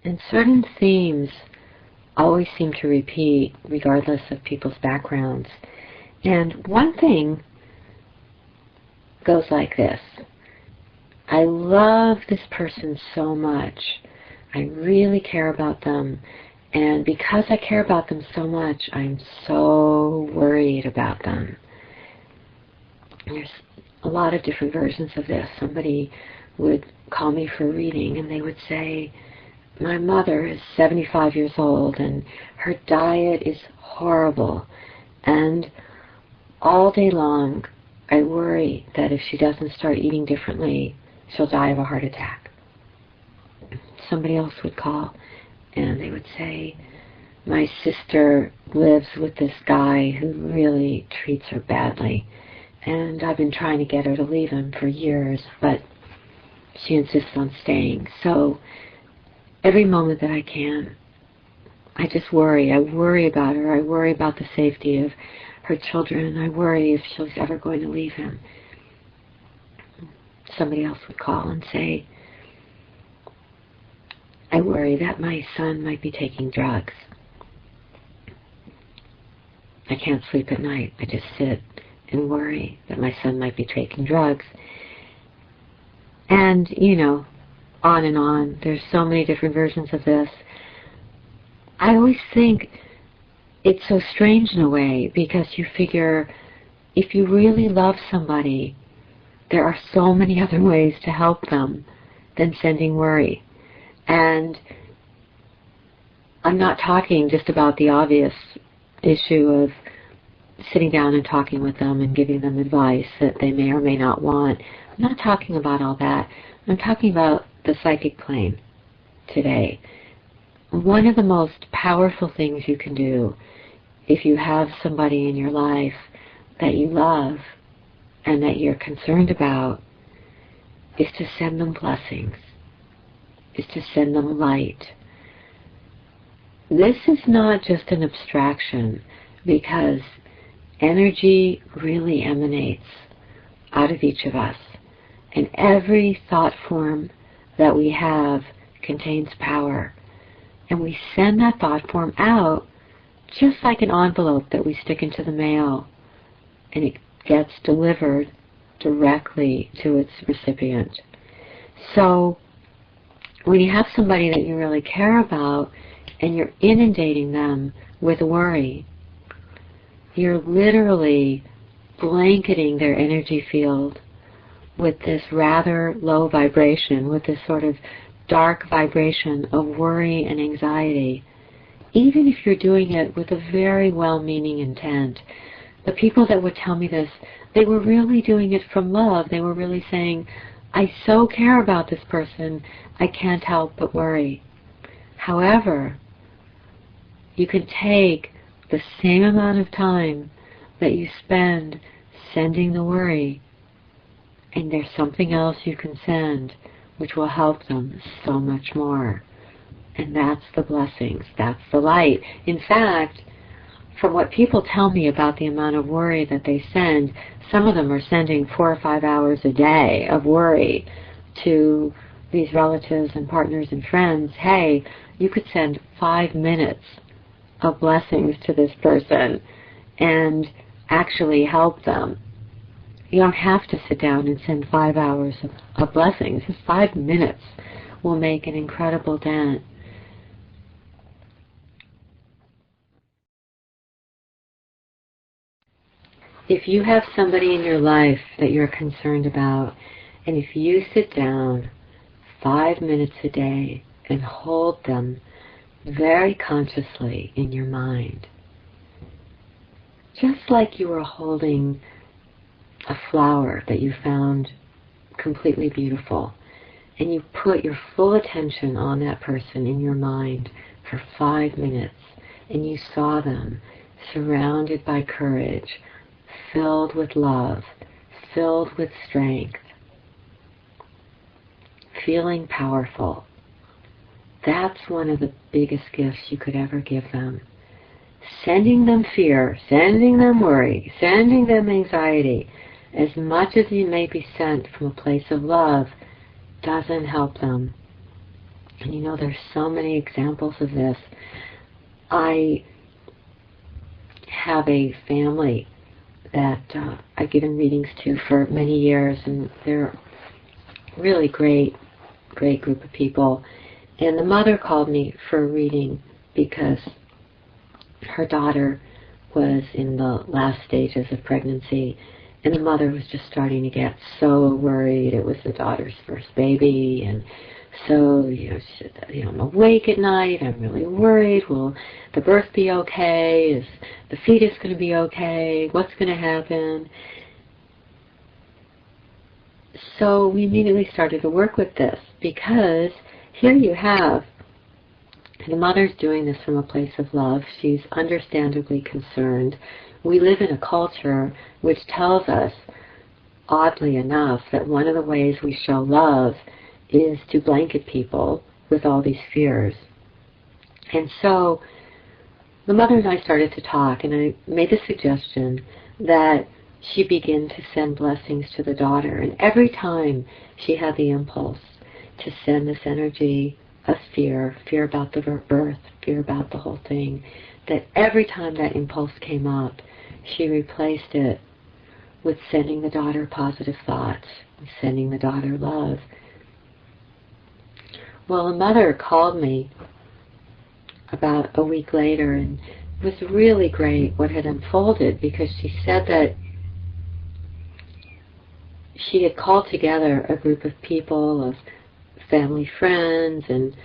And certain themes always seem to repeat regardless of people's backgrounds. And one thing goes like this. I love this person so much. I really care about them. And because I care about them so much, I'm so worried about them. And there's a lot of different versions of this. Somebody would call me for a reading and they would say, my mother is 75 years old and her diet is horrible. And all day long, I worry that if she doesn't start eating differently, she'll die of a heart attack. Somebody else would call and they would say, my sister lives with this guy who really treats her badly. And I've been trying to get her to leave him for years, but she insists on staying. So every moment that I can, I just worry. I worry about her. I worry about the safety of her children. I worry if she's ever going to leave him. Somebody else would call and say, I worry that my son might be taking drugs. I can't sleep at night. I just sit and worry that my son might be taking drugs. And, you know, on and on. There's so many different versions of this. I always think it's so strange in a way because you figure if you really love somebody, there are so many other ways to help them than sending worry. And I'm not talking just about the obvious issue of sitting down and talking with them and giving them advice that they may or may not want. I'm not talking about all that. I'm talking about the psychic plane today. One of the most powerful things you can do if you have somebody in your life that you love and that you're concerned about is to send them blessings, is to send them light. This is not just an abstraction because energy really emanates out of each of us. And every thought form that we have contains power. And we send that thought form out just like an envelope that we stick into the mail. And it gets delivered directly to its recipient. So when you have somebody that you really care about and you're inundating them with worry, you're literally blanketing their energy field with this rather low vibration, with this sort of dark vibration of worry and anxiety. Even if you're doing it with a very well-meaning intent, the people that would tell me this, they were really doing it from love. They were really saying, I so care about this person, I can't help but worry. However, you can take the same amount of time that you spend sending the worry, and there's something else you can send which will help them so much more. And that's the blessings, that's the light. In fact, from what people tell me about the amount of worry that they send, some of them are sending 4 or 5 hours a day of worry to these relatives and partners and friends. Hey, you could send 5 minutes of blessings to this person and actually help them. You don't have to sit down and send 5 hours of blessings. Just 5 minutes will make an incredible dent. If you have somebody in your life that you're concerned about, and if you sit down 5 minutes a day and hold them very consciously in your mind, just like you were holding a flower that you found completely beautiful, and you put your full attention on that person in your mind for 5 minutes, and you saw them surrounded by courage, filled with love, filled with strength, feeling powerful. That's one of the biggest gifts you could ever give them. Sending them fear, sending them worry, sending them anxiety, as much as you may be sent from a place of love, doesn't help them. And there's so many examples of this. I have a family that I've given readings to for many years, and they're really great group of people. And the mother called me for a reading because her daughter was in the last stages of pregnancy, and the mother was just starting to get so worried. It was the daughter's first baby, and so, she said, I'm awake at night, I'm really worried. Will the birth be okay? Is the fetus going to be okay? What's going to happen? So we immediately started to work with this, because here you have, the mother's doing this from a place of love. She's understandably concerned. We live in a culture which tells us, oddly enough, that one of the ways we show love is to blanket people with all these fears. And so the mother and I started to talk, and I made the suggestion that she begin to send blessings to the daughter. And every time she had the impulse to send this energy of fear about the birth, fear about the whole thing, that every time that impulse came up, she replaced it with sending the daughter positive thoughts, sending the daughter love. Well, the mother called me about a week later, and it was really great what had unfolded, because she said that she had called together a group of people, of family friends, and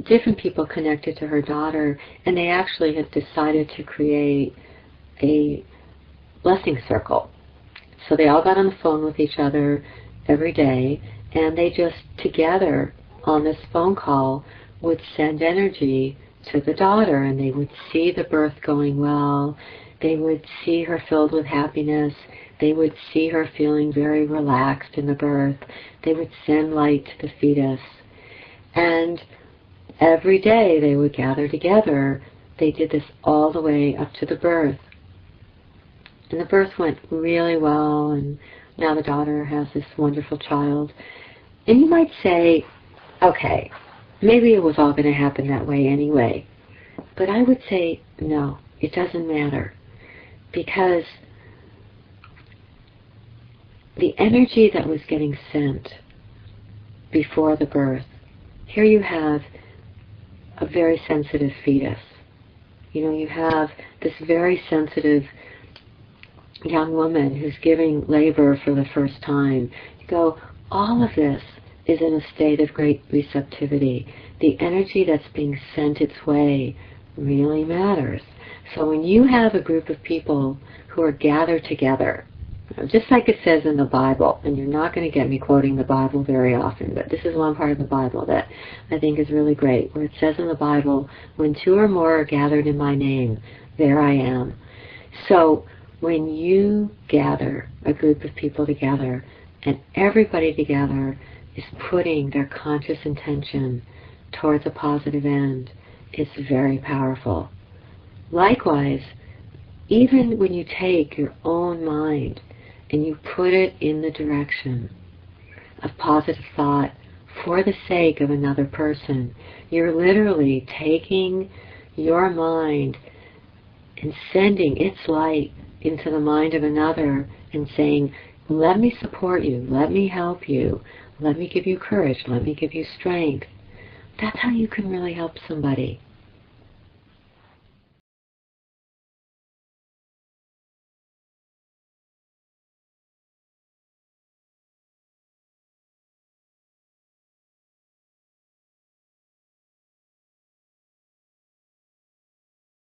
different people connected to her daughter, and they actually had decided to create a blessing circle. So they all got on the phone with each other every day, and they just together on this phone call would send energy to the daughter, and they would see the birth going well. They would see her filled with happiness. They would see her feeling very relaxed in the birth. They would send light to the fetus. And every day they would gather together. They did this all the way up to the birth. And the birth went really well, and now the daughter has this wonderful child. And you might say, okay, maybe it was all going to happen that way anyway. But I would say, no, it doesn't matter. Because the energy that was getting sent before the birth, here you have a very sensitive fetus. You have this very sensitive young woman who's giving labor for the first time. You go, all of this is in a state of great receptivity. The energy that's being sent its way really matters. So when you have a group of people who are gathered together, just like it says in the Bible, and you're not going to get me quoting the Bible very often, but this is one part of the Bible that I think is really great, where it says in the Bible, when two or more are gathered in my name, there I am. So when you gather a group of people together, and everybody together is putting their conscious intention towards a positive end, it's very powerful. Likewise, even when you take your own mind and you put it in the direction of positive thought for the sake of another person, you're literally taking your mind and sending its light into the mind of another and saying, let me support you, let me help you, let me give you courage, let me give you strength. That's how you can really help somebody.